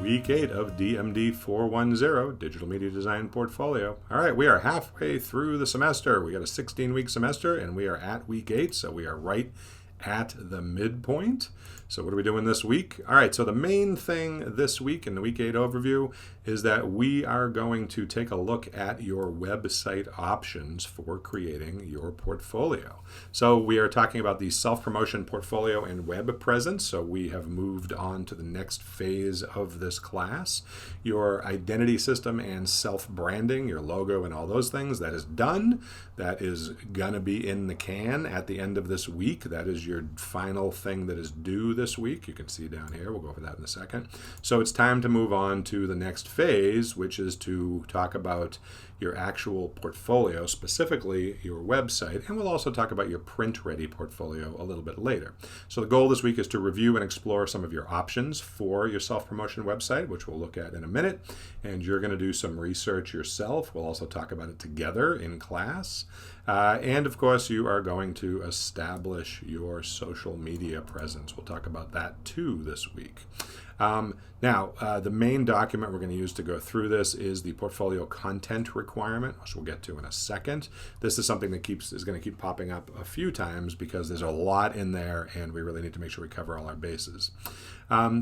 Week 8 of DMD410, Digital Media Design Portfolio. All right, we are halfway through the semester. We got a 16-week semester, and we are at Week 8, so we are right at the midpoint. So what are we doing this week? All right, so the main thing this week in the Week 8 overview is that we are going to take a look at your website options for creating your portfolio. So we are talking about the self-promotion portfolio and web presence. So we have moved on to the next phase of this class. Your identity system and self-branding, your logo and all those things, that is done. That is going to be in the can at the end of this week. That is your final thing that is due this week. You can see down here. We'll go over that in a second. So it's time to move on to the next phase, which is to talk about your actual portfolio, specifically your website, and we'll also talk about your print-ready portfolio a little bit later. So the goal this week is to review and explore some of your options for your self-promotion website, which we'll look at in a minute, and you're going to do some research yourself. We'll also talk about it together in class. And of course, you are going to establish your social media presence. We'll talk about that too this week. Now, the main document we're going to use to go through this is the portfolio content requirement, which we'll get to in a second. This is something that is going to keep popping up a few times because there's a lot in there and we really need to make sure we cover all our bases.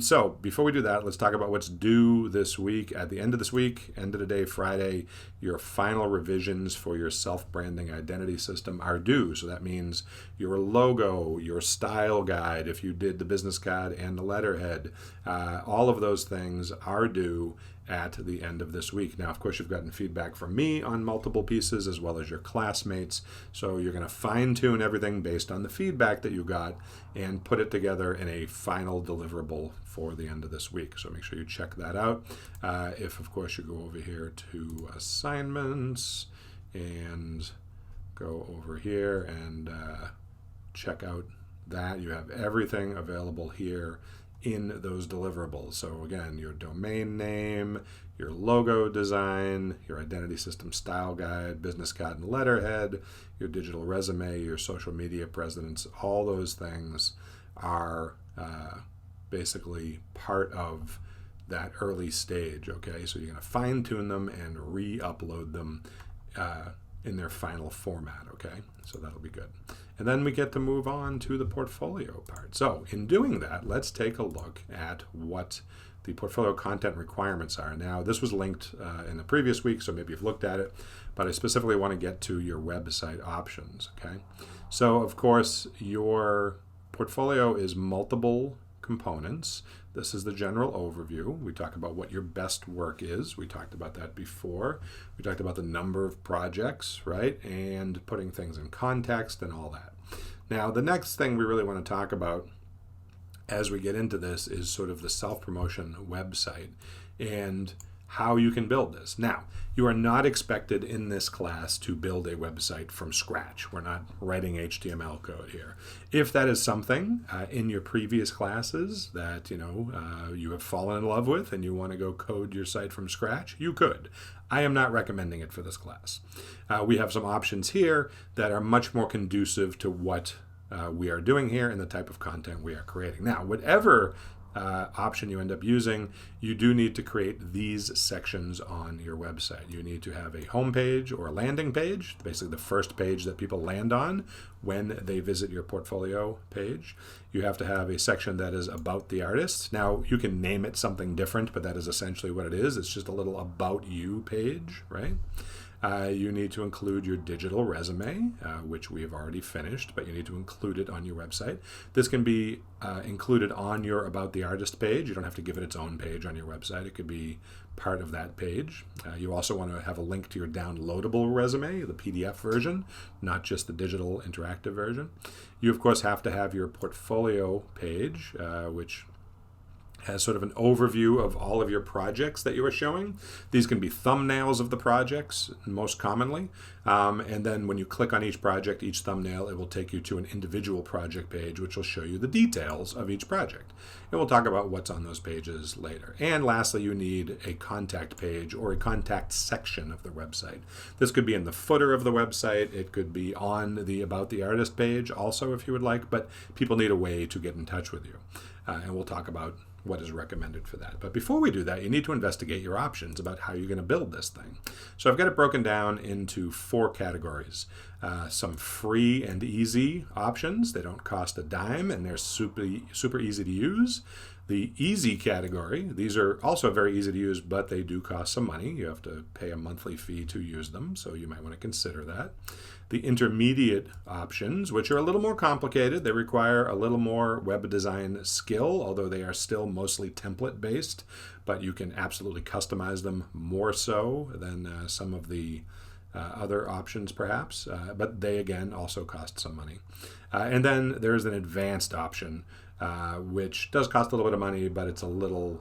So before we do that, let's talk about what's due this week. At the end of this week, end of the day, Friday, your final revisions for your self-branding identity system are due. So that means your logo, your style guide, if you did the business card and the letterhead, all of those things are due at the end of this week. Now, of course, you've gotten feedback from me on multiple pieces as well as your classmates. So you're going to fine-tune everything based on the feedback that you got and put it together in a final deliverable for the end of this week. So make sure you check that out. If, of course, you go over here to assignments and go over here and check out that, you have everything available here in those deliverables. So again, your domain name, your logo design, your identity system style guide, business card and letterhead, your digital resume, your social media presence, all those things are basically part of that early stage, okay? So you're going to fine tune them and re-upload them in their final format, okay? So that'll be good. And then we get to move on to the portfolio part. So in doing that, let's take a look at what the portfolio content requirements are. Now, this was linked in the previous week, so maybe you've looked at it, but I specifically want to get to your website options, okay? So, of course, your portfolio is multiple components. This is the general overview. We talk about what your best work is. We talked about that before. We talked about the number of projects, right? And putting things in context and all that. Now, the next thing we really want to talk about as we get into this is sort of the self-promotion website and how you can build this. Now, you are not expected in this class to build a website from scratch. We're not writing HTML code here. If that is something in your previous classes that you have fallen in love with and you want to go code your site from scratch, you could. I am not recommending it for this class. We have some options here that are much more conducive to what we are doing here and the type of content we are creating. Now, whatever option you end up using, you do need to create these sections on your website. You need to have a home page or a landing page, basically the first page that people land on when they visit your portfolio page. You have to have a section that is about the artist. Now, you can name it something different, but that is essentially what it is. It's just a little about you page, right? You need to include your digital resume, which we have already finished, but you need to include it on your website. This can be included on your About the Artist page. You don't have to give it its own page on your website. It could be part of that page. You also want to have a link to your downloadable resume, the PDF version, not just the digital interactive version. You, of course, have to have your portfolio page, which has sort of an overview of all of your projects that you are showing. These can be thumbnails of the projects, most commonly. And then when you click on each project, each thumbnail, it will take you to an individual project page, which will show you the details of each project. And we'll talk about what's on those pages later. And lastly, you need a contact page or a contact section of the website. This could be in the footer of the website. It could be on the About the Artist page also, if you would like, but people need a way to get in touch with you. And we'll talk about what is recommended for that. But before we do that, you need to investigate your options about how you're going to build this thing. So I've got it broken down into 4 categories. Some free and easy options. They don't cost a dime and they're super easy to use. The easy category, these are also very easy to use, but they do cost some money. You have to pay a monthly fee to use them, so you might want to consider that. The intermediate options, which are a little more complicated, they require a little more web design skill, although they are still mostly template based, but you can absolutely customize them more so than some of the other options perhaps, but they again also cost some money. And then there's an advanced option, which does cost a little bit of money, but it's a little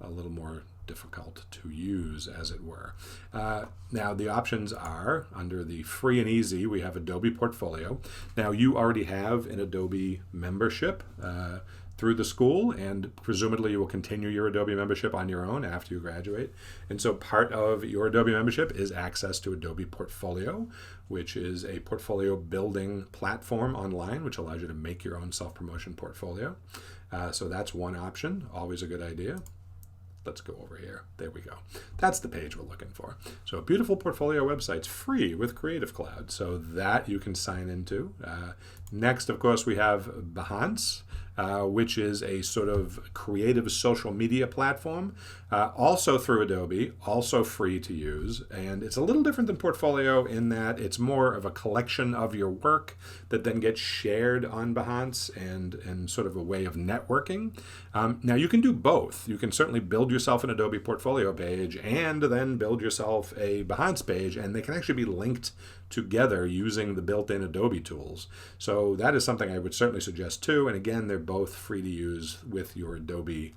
more difficult to use, as it were. Now, the options are, under the free and easy, we have Adobe Portfolio. Now, you already have an Adobe membership through the school, and presumably you will continue your Adobe membership on your own after you graduate. And so part of your Adobe membership is access to Adobe Portfolio, which is a portfolio building platform online, which allows you to make your own self-promotion portfolio. So that's one option, always a good idea. Let's go over here. There we go. That's the page we're looking for. So a beautiful portfolio website's free with Creative Cloud, so that you can sign into. Next, of course, we have Behance, which is a sort of creative social media platform, also through Adobe, also free to use. And it's a little different than Portfolio in that it's more of a collection of your work that then gets shared on Behance and sort of a way of networking. Now, you can do both. You can certainly build yourself an Adobe Portfolio page and then build yourself a Behance page, and they can actually be linked together using the built-in Adobe tools. So that is something I would certainly suggest too. And again, they're both free to use with your Adobe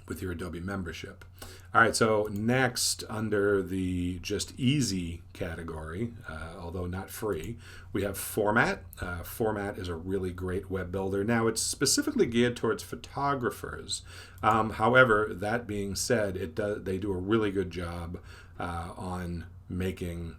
membership. All right, so next, under the just easy category, although not free, we have Format. Format is a really great web builder. Now, it's specifically geared towards photographers. However, that being said, they do a really good job on making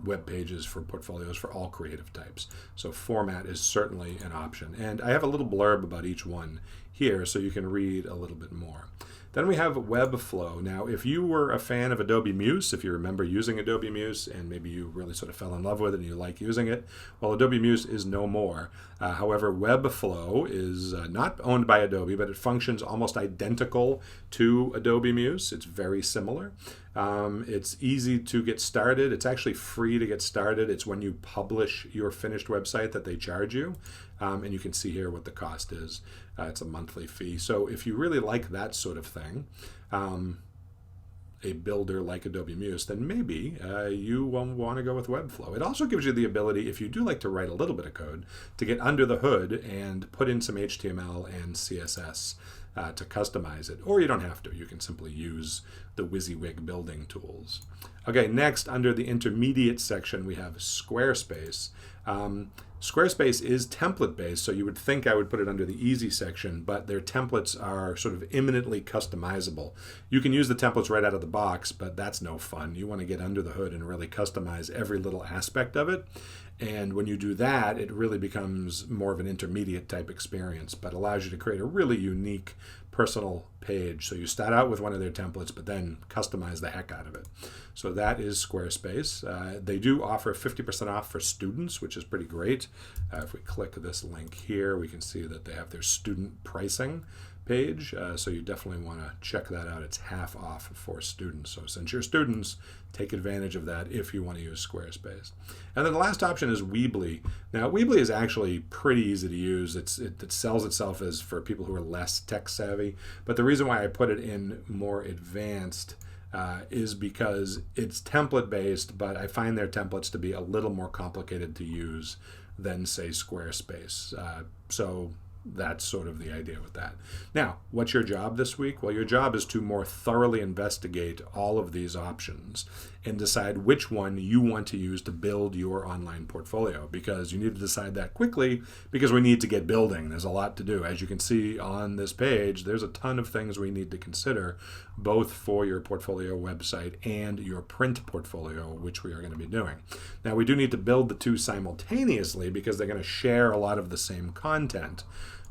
web pages for portfolios for all creative types. So Format is certainly an option. And I have a little blurb about each one here so you can read a little bit more. Then we have Webflow. Now, if you were a fan of Adobe Muse, if you remember using Adobe Muse and maybe you really sort of fell in love with it and you like using it, well, Adobe Muse is no more. However, Webflow is not owned by Adobe, but it functions almost identical to Adobe Muse. It's very similar. It's easy to get started. It's actually free to get started. It's when you publish your finished website that they charge you. And you can see here what the cost is. It's a monthly fee. So if you really like that sort of thing, a builder like Adobe Muse, then maybe you will want to go with Webflow. It also gives you the ability, if you do like to write a little bit of code, to get under the hood and put in some HTML and CSS to customize it. Or you don't have to. You can simply use the WYSIWYG building tools. Okay, next, under the intermediate section, we have Squarespace. Squarespace is template-based, so you would think I would put it under the easy section, but their templates are sort of imminently customizable. You can use the templates right out of the box, but that's no fun. You want to get under the hood and really customize every little aspect of it. And when you do that, it really becomes more of an intermediate type experience, but allows you to create a really unique personal page. So you start out with one of their templates, but then customize the heck out of it. So that is Squarespace. They do offer 50% off for students, which is pretty great. If we click this link here, we can see that they have their student pricing page. So you definitely want to check that out. It's half off for students. So since you're students, take advantage of that if you want to use Squarespace. And then the last option is Weebly. Now, Weebly is actually pretty easy to use. It sells itself as for people who are less tech savvy. But the reason why I put it in more advanced is because it's template based, but I find their templates to be a little more complicated to use than, say, Squarespace. So that's sort of the idea with that. Now, what's your job this week? Well, your job is to more thoroughly investigate all of these options and decide which one you want to use to build your online portfolio, because you need to decide that quickly because we need to get building. There's a lot to do. As you can see on this page, there's a ton of things we need to consider, both for your portfolio website and your print portfolio, which we are going to be doing. Now, we do need to build the two simultaneously because they're going to share a lot of the same content.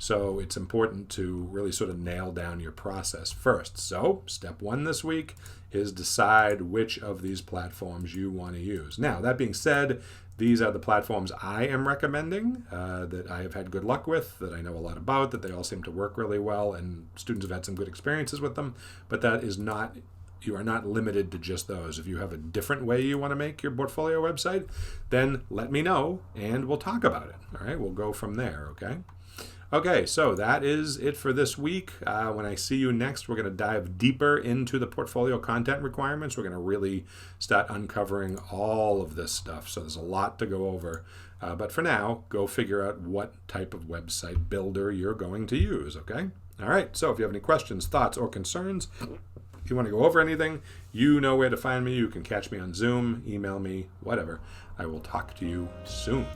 So it's important to really sort of nail down your process first. So step 1 this week is decide which of these platforms you want to use. Now, that being said, these are the platforms I am recommending, that I have had good luck with, that I know a lot about, that they all seem to work really well, and students have had some good experiences with them. But that is not, you are not limited to just those. If you have a different way you want to make your portfolio website, then let me know and we'll talk about it. All right, we'll go from there, okay? Okay, so that is it for this week. When I see you next, we're going to dive deeper into the portfolio content requirements. We're going to really start uncovering all of this stuff. So there's a lot to go over. But for now, go figure out what type of website builder you're going to use, okay? All right, so if you have any questions, thoughts, or concerns, if you want to go over anything, you know where to find me. You can catch me on Zoom, email me, whatever. I will talk to you soon.